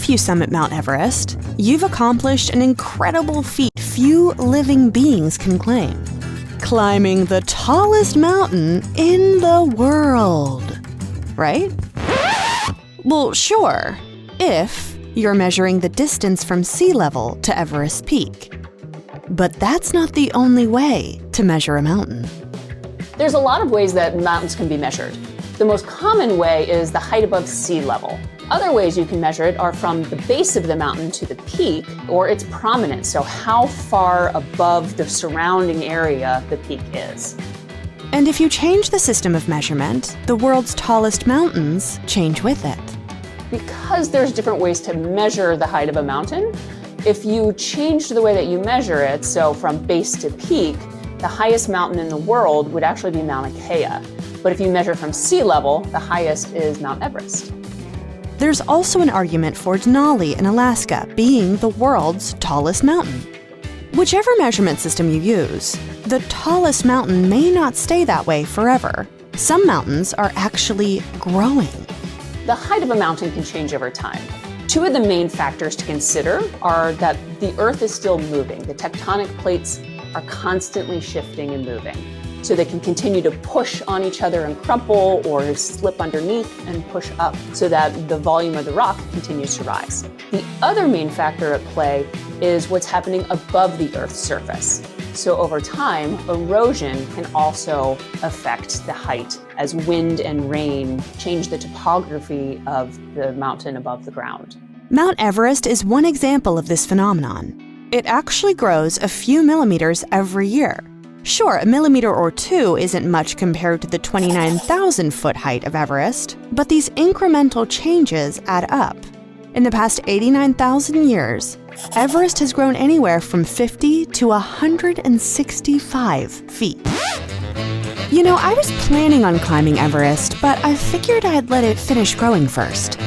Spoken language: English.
If you summit Mount Everest, you've accomplished an incredible feat few living beings can claim: climbing the tallest mountain in the world. Right? Well, sure, if you're measuring the distance from sea level to Everest Peak. But that's not the only way to measure a mountain. There's a lot of ways that mountains can be measured. The most common way is the height above sea level. Other ways you can measure it are from the base of the mountain to the peak, or its prominence, so how far above the surrounding area the peak is. And if you change the system of measurement, the world's tallest mountains change with it. Because there's different ways to measure the height of a mountain, if you change the way that you measure it, so from base to peak, the highest mountain in the world would actually be Mauna Kea. But if you measure from sea level, the highest is Mount Everest. There's also an argument for Denali in Alaska being the world's tallest mountain. Whichever measurement system you use, the tallest mountain may not stay that way forever. Some mountains are actually growing. The height of a mountain can change over time. Two of the main factors to consider are that the Earth is still moving. The tectonic plates are constantly shifting and moving. So they can continue to push on each other and crumple, or slip underneath and push up, so that the volume of the rock continues to rise. The other main factor at play is what's happening above the Earth's surface. So over time, erosion can also affect the height as wind and rain change the topography of the mountain above the ground. Mount Everest is one example of this phenomenon. It actually grows a few millimeters every year. Sure, a millimeter or two isn't much compared to the 29,000-foot height of Everest, but these incremental changes add up. In the past 89,000 years, Everest has grown anywhere from 50 to 165 feet. You know, I was planning on climbing Everest, but I figured I'd let it finish growing first.